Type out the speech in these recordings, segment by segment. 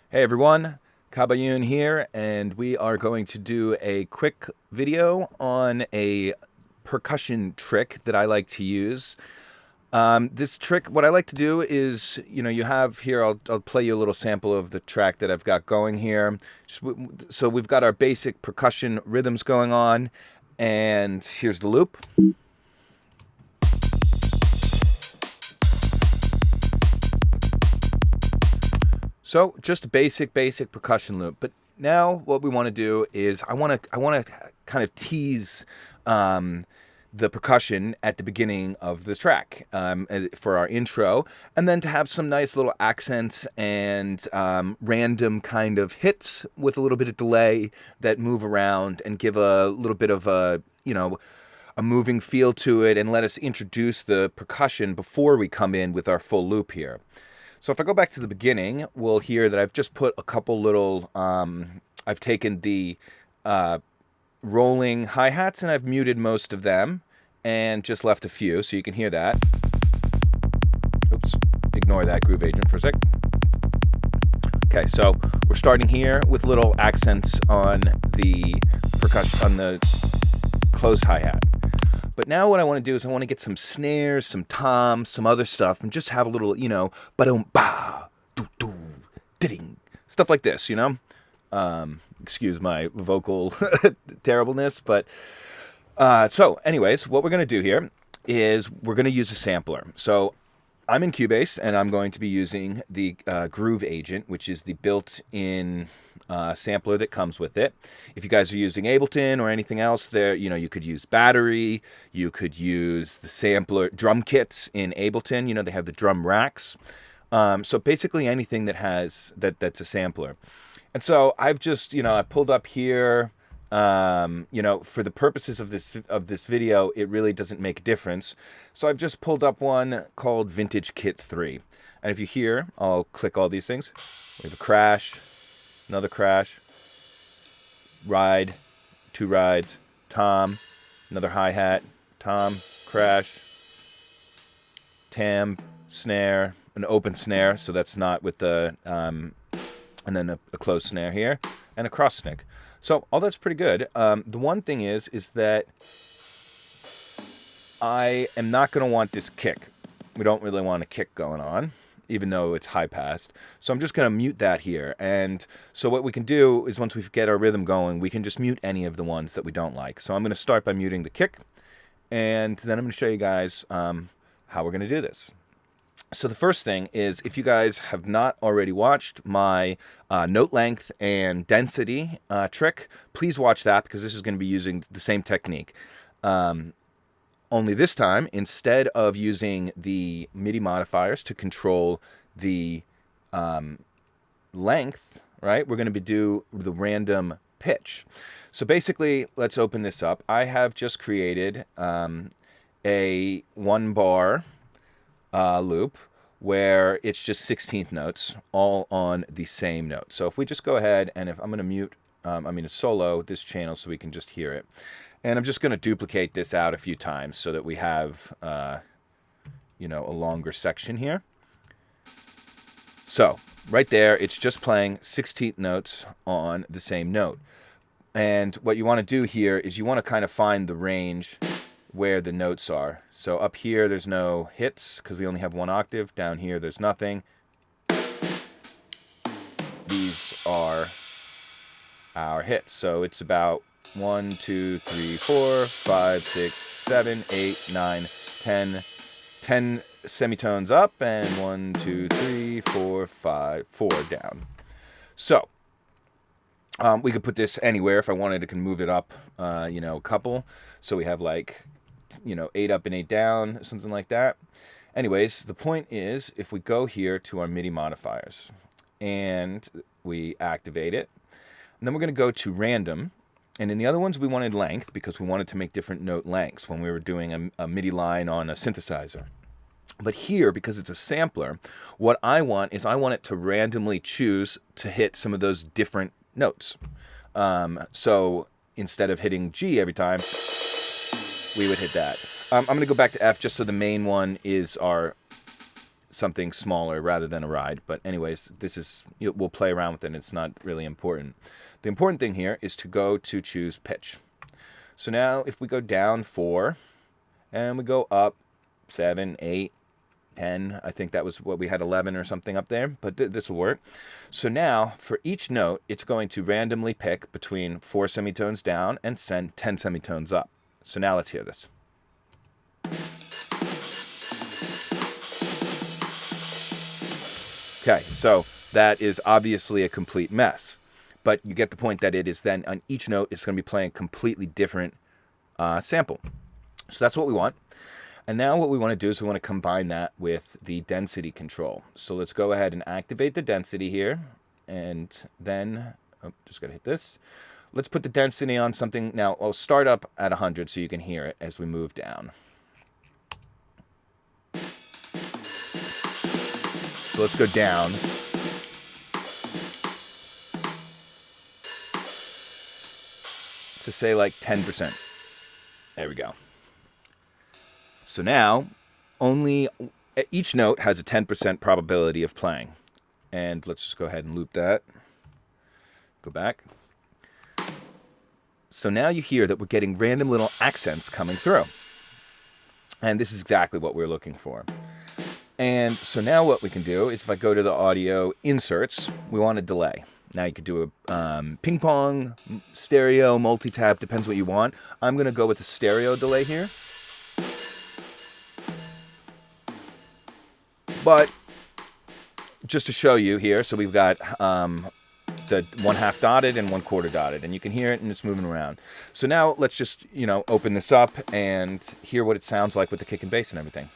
Hey everyone, Kabayun here, and we are going to do a quick video on a percussion trick that I like to use. This trick, what I like to do is, you have here, I'll play you a little sample of the track that I've got going here. So we've got our basic percussion rhythms going on, and here's the loop. So just a basic percussion loop. But now what we want to do is I want to kind of tease the percussion at the beginning of the track for our intro, and then to have some nice little accents and random kind of hits with a little bit of delay that move around and give a little bit of a moving feel to it, and let us introduce the percussion before we come in with our full loop here. So if I go back to the beginning, we'll hear that I've just put a couple little, I've taken the rolling hi-hats and I've muted most of them and just left a few, so you can hear that. Oops, ignore that groove agent for a sec. Okay, so we're starting here with little accents on the percussion, on the closed hi-hat. But now what I want to do is I want to get some snares, some toms, some other stuff, and just have a little, ba-dum, ba, doo, doo, ding, stuff like this, Excuse my vocal terribleness, but so anyways, what we're going to do here is we're going to use a sampler. So I'm in Cubase, and I'm going to be using the groove agent, which is the built-in sampler that comes with it. If you guys are using Ableton or anything else, there, you could use Battery. You could use the sampler drum kits in Ableton. They have the drum racks. So basically anything that has that's a sampler. And so I've just, I pulled up here. For the purposes of this video, it really doesn't make a difference. So I've just pulled up one called Vintage Kit 3. And if you hear, I'll click all these things. We have a crash, another crash, ride, two rides, tom, another hi-hat, tom, crash, tam, snare, an open snare, so that's not with the, and then a closed snare here, and a cross snick. So all that's pretty good. The one thing is that I am not going to want this kick. We don't really want a kick going on, even though it's high passed. So I'm just going to mute that here. And so what we can do is once we get our rhythm going, we can just mute any of the ones that we don't like. So I'm going to start by muting the kick, and then I'm going to show you guys how we're going to do this. So the first thing is, if you guys have not already watched my note length and density trick, please watch that, because this is going to be using the same technique. Only this time, instead of using the MIDI modifiers to control the length, right, we're going to do the random pitch. So basically, let's open this up. I have just created a 1-bar loop where it's just 16th notes all on the same note. So if we just go ahead, and if I'm going to mute, solo this channel so we can just hear it. And I'm just going to duplicate this out a few times so that we have, a longer section here. So right there, it's just playing 16th notes on the same note. And what you want to do here is you want to kind of find the range where the notes are. So up here there's no hits because we only have one octave. Down here there's nothing. These are our hits. So it's about 1, 2, 3, 4, 5, 6, 7, 8, 9, 10. 10 semitones up, and 1, 2, 3, 4, 5, 4 down. So we could put this anywhere. If I wanted, I can move it up, a couple. So we have 8 up and 8 down, something like that. Anyways, the point is, if we go here to our MIDI modifiers and we activate it, and then we're going to go to random. And in the other ones, we wanted length because we wanted to make different note lengths when we were doing a MIDI line on a synthesizer. But here, because it's a sampler, what I want is I want it to randomly choose to hit some of those different notes. So instead of hitting G every time, we would hit that. I'm going to go back to F just so the main one is our something smaller rather than a ride. But anyways, this is, we'll play around with it. It's not really important. The important thing here is to go to choose pitch. So now if we go down 4 and we go up 7, 8, 10, I think that was what we had, 11 or something up there, but this will work. So now for each note, it's going to randomly pick between 4 semitones down and send 10 semitones up. So now let's hear this. Okay, so that is obviously a complete mess, but you get the point that it is then on each note, it's going to be playing a completely different sample. So that's what we want. And now what we want to do is we want to combine that with the density control. So let's go ahead and activate the density here. And then, just got to hit this. Let's put the density on something. Now, I'll start up at 100 so you can hear it as we move down. So let's go down. To say like 10%. There we go. So now, each note has a 10% probability of playing. And let's just go ahead and loop that. Go back. So now you hear that we're getting random little accents coming through. And this is exactly what we're looking for. And so now what we can do is if I go to the audio inserts, we want a delay. Now you could do a ping pong, stereo, multi-tap, depends what you want. I'm going to go with the stereo delay here. But just to show you here, so we've got the 1/2 dotted and 1/4 dotted, and you can hear it and it's moving around. So now let's just, open this up and hear what it sounds like with the kick and bass and everything.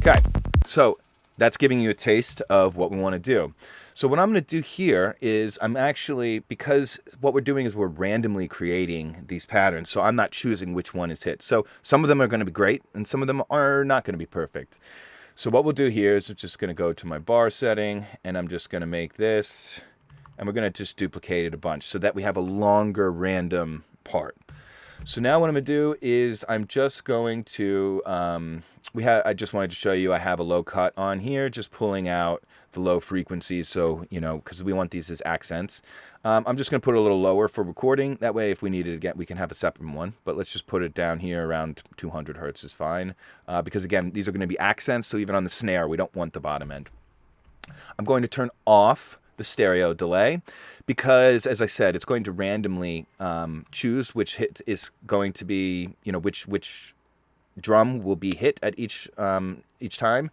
Okay, so that's giving you a taste of what we want to do. So what I'm going to do here is because what we're doing is we're randomly creating these patterns, so I'm not choosing which one is hit. So some of them are going to be great, and some of them are not going to be perfect. So what we'll do here is I'm just going to go to my bar setting, and I'm just going to make this, and we're going to just duplicate it a bunch so that we have a longer random part. So now what I'm going to do is I'm just going to, I just wanted to show you I have a low cut on here, just pulling out the low frequencies, so, because we want these as accents. I'm just going to put it a little lower for recording. That way, if we need it again, we can have a separate one. But let's just put it down here around 200 hertz is fine. Because, again, these are going to be accents, so even on the snare, we don't want the bottom end. I'm going to turn off the stereo delay because, as I said, it's going to randomly choose which hit is going to be, which drum will be hit at each time.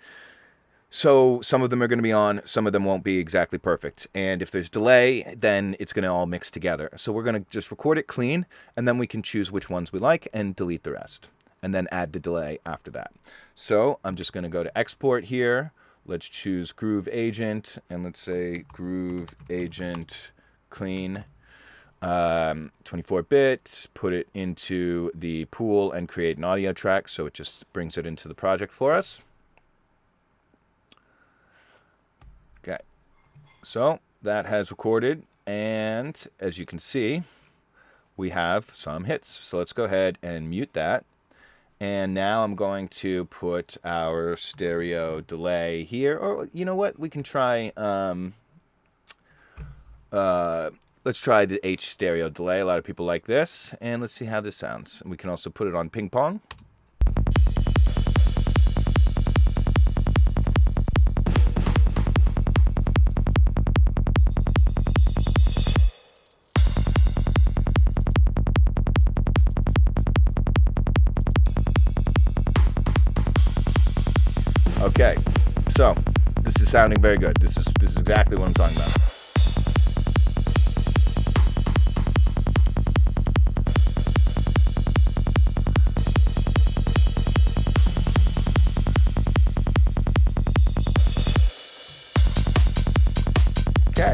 So some of them are going to be on, some of them won't be exactly perfect. And if there's delay, then it's going to all mix together. So we're going to just record it clean, and then we can choose which ones we like and delete the rest, and then add the delay after that. So I'm just going to go to export here. Let's choose Groove Agent, and let's say Groove Agent Clean, 24-bit, put it into the pool and create an audio track, so it just brings it into the project for us. Okay, so that has recorded, and as you can see, we have some hits. So let's go ahead and mute that. And now I'm going to put our stereo delay here. Or you know what? We can try, let's try the H stereo delay. A lot of people like this. And let's see how this sounds. We can also put it on ping pong. Okay, so this is sounding very good. This is exactly what I'm talking about. Okay.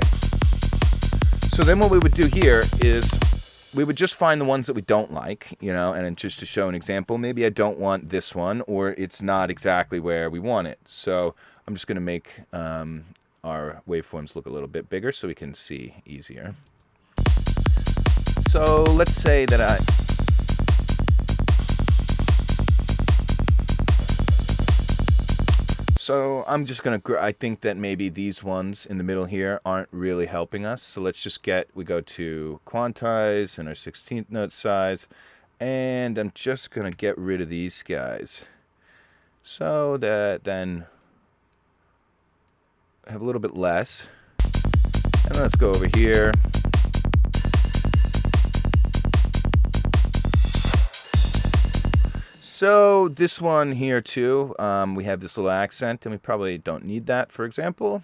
So then what we would do here is we would just find the ones that we don't like, you know, and then just to show an example, maybe I don't want this one, or it's not exactly where we want it. So I'm just going to make our waveforms look a little bit bigger so we can see easier. So let's say that So I'm just going to, I think that maybe these ones in the middle here aren't really helping us. So let's just we go to quantize and our 16th note size, and I'm just going to get rid of these guys so that then I have a little bit less. And let's go over here. So this one here too, we have this little accent, and we probably don't need that, for example.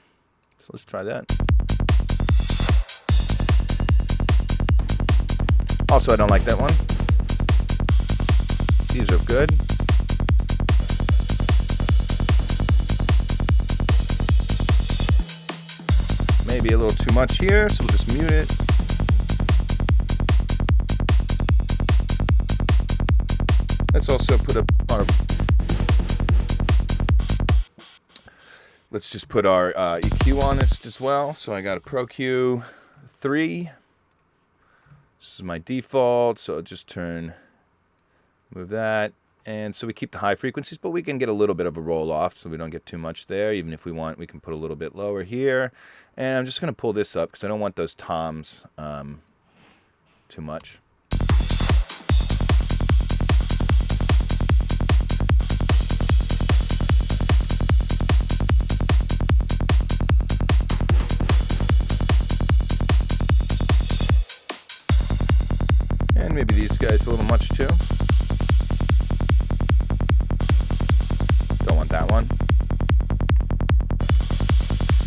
So let's try that. Also, I don't like that one. These are good. Maybe a little too much here, so we'll just mute it. Let's also put let's just put our EQ on this as well. So I got a Pro Q 3. This is my default, so I'll just move that. And so we keep the high frequencies, but we can get a little bit of a roll off so we don't get too much there. Even if we want, we can put a little bit lower here. And I'm just going to pull this up because I don't want those toms too much. And maybe these guys a little much too. Don't want that one.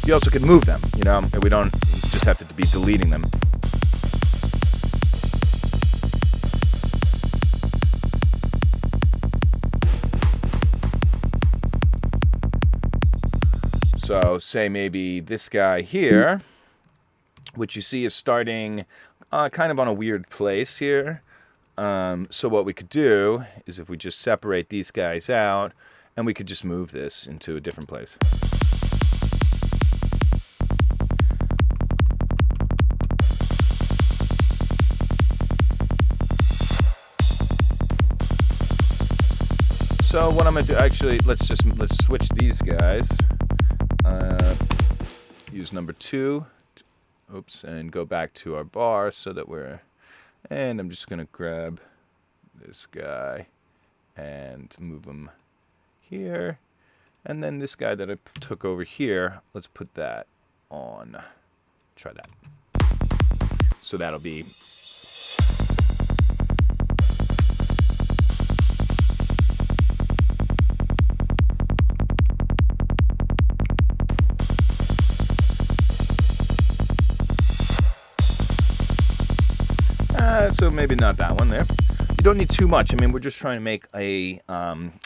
You also can move them, you know, and we don't just have to be deleting them. So say maybe this guy here, which you see is starting kind of on a weird place here. So what we could do is if we just separate these guys out, and we could just move this into a different place. So what I'm gonna do, actually, let's switch these guys. Use number 2. Oops, and go back to our bar so that and I'm just gonna grab this guy and move him here, and then this guy that I took over here, let's put that on. Try that. So that'll be so maybe not that one there. You don't need too much. I mean, we're just trying to make a,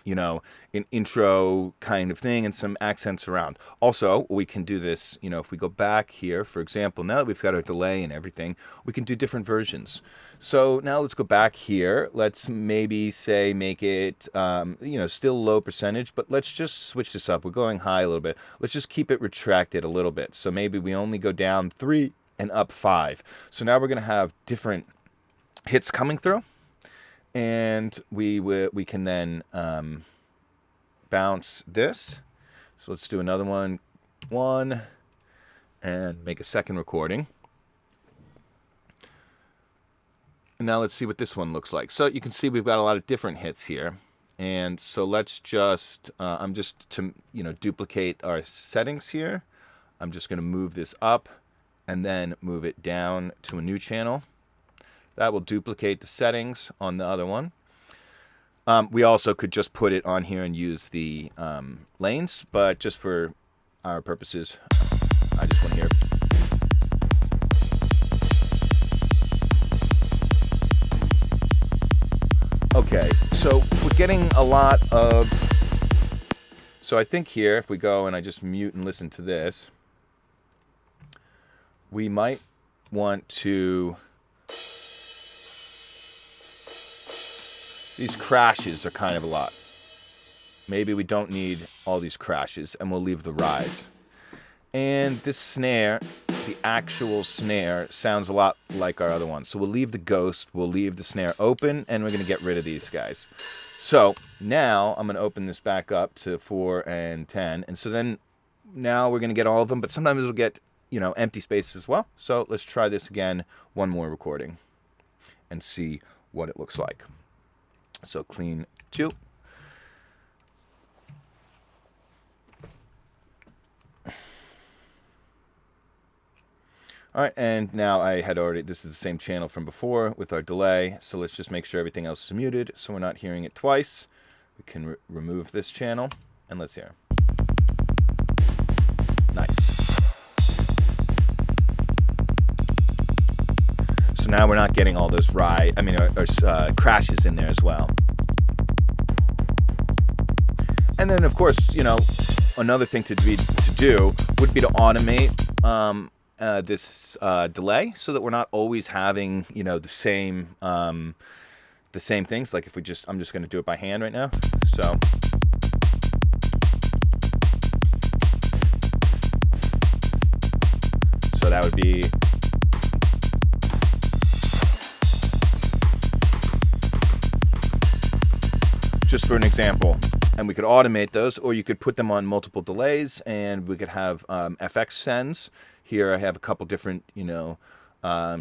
you know, an intro kind of thing and some accents around. Also, we can do this, you know, if we go back here, for example, now that we've got our delay and everything, we can do different versions. So now let's go back here. Let's maybe say make it, you know, still low percentage, but let's just switch this up. We're going high a little bit. Let's just keep it retracted a little bit. So maybe we only go down 3 and up 5. So now we're going to have different hits coming through, and we can then bounce this. So let's do another one, and make a second recording. And now let's see what this one looks like. So you can see we've got a lot of different hits here, and so let's just I'm just to, you know, duplicate our settings here. I'm just going to move this up and then move it down to a new channel. That will duplicate the settings on the other one. We also could just put it on here and use the lanes, but just for our purposes, I just want to hear. Okay, so we're getting a lot of. So I think here, if we go and I just mute and listen to this, we might want to These crashes are kind of a lot. Maybe we don't need all these crashes, and we'll leave the rides. And this snare, the actual snare, sounds a lot like our other one. So we'll leave the ghost, we'll leave the snare open, and we're going to get rid of these guys. So now I'm going to open this back up to 4 and 10. And so then now we're going to get all of them, but sometimes we'll get, empty spaces as well. So let's try this again, one more recording, and see what it looks like. So clean 2. All right, and now this is the same channel from before with our delay, so let's just make sure everything else is muted so we're not hearing it twice. We can remove this channel, and let's hear. Nice. So now we're not getting all those crashes in there as well. And then, of course, another thing to do would be to automate this delay, so that we're not always having the same things. Like if I'm just going to do it by hand right now. So that would be just for an example. And we could automate those, or you could put them on multiple delays, and we could have FX sends. Here I have a couple different,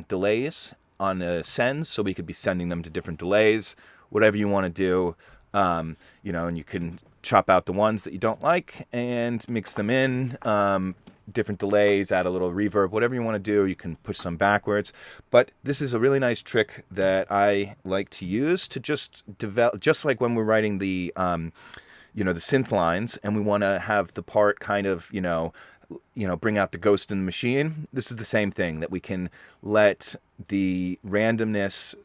delays on the sends, so we could be sending them to different delays, whatever you want to do, and you can chop out the ones that you don't like and mix them in, different delays, add a little reverb, whatever you want to do. You can push some backwards. But this is a really nice trick that I like to use to just develop, just like when we're writing the, the synth lines, and we want to have the part kind of, bring out the ghost in the machine. This is the same thing, that we can let the randomness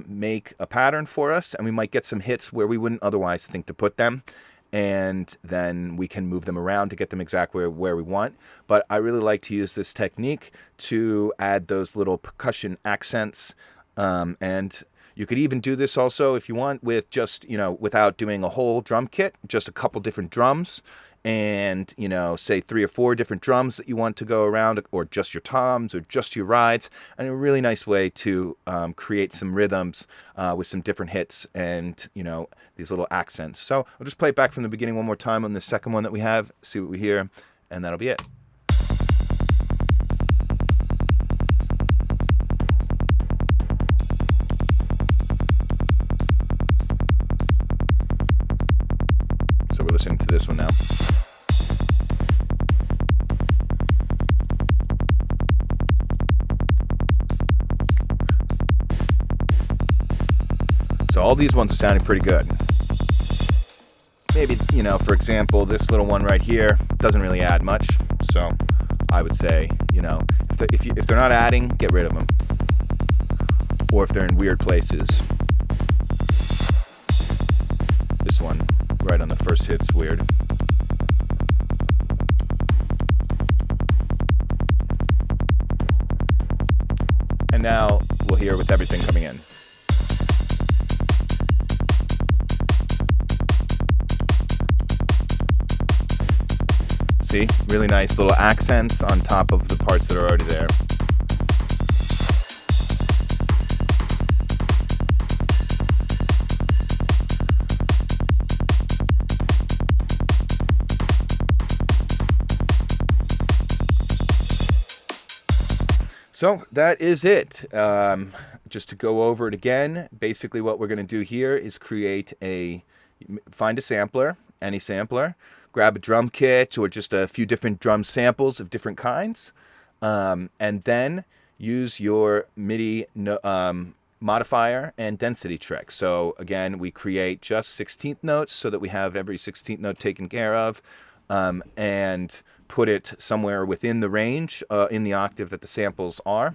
make a pattern for us, and we might get some hits where we wouldn't otherwise think to put them, and then we can move them around to get them exactly where we want. But I really like to use this technique to add those little percussion accents, and you could even do this also if you want with just, without doing a whole drum kit, just a couple different drums, and say 3 or 4 different drums that you want to go around, or just your toms or just your rides. And a really nice way to create some rhythms with some different hits and these little accents. So I'll just play it back from the beginning one more time on the second one that we have, see what we hear, and that'll be it. So we're listening to this one now. So all these ones are sounding pretty good. Maybe, for example, this little one right here doesn't really add much. So I would say, if they're not adding, get rid of them. Or if they're in weird places. This one, right on the first hit's weird. And now we'll hear with everything coming in. See, really nice little accents on top of the parts that are already there. So that is it. Just to go over it again, basically what we're going to do here is find a sampler, any sampler, grab a drum kit or just a few different drum samples of different kinds, and then use your MIDI modifier and density trick. So again, we create just 16th notes so that we have every 16th note taken care of, and put it somewhere within the range in the octave that the samples are.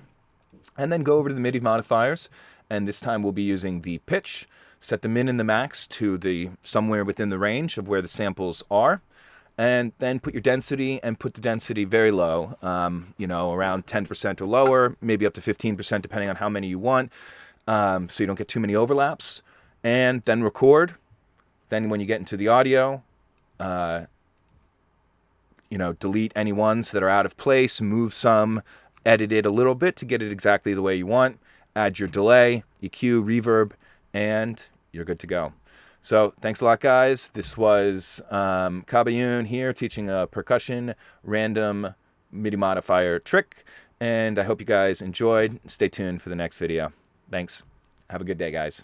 And then go over to the MIDI modifiers, and this time we'll be using the pitch. Set the min and the max to the somewhere within the range of where the samples are, and then put your density, and put the density very low, around 10% or lower, maybe up to 15% depending on how many you want, so you don't get too many overlaps. and then record. Then when you get into the audio, delete any ones that are out of place, move some, edit it a little bit to get it exactly the way you want, add your delay, EQ, reverb, and you're good to go. So thanks a lot, guys. This was Cubase here teaching a percussion random MIDI modifier trick, and I hope you guys enjoyed. Stay tuned for the next video. Thanks. Have a good day, guys.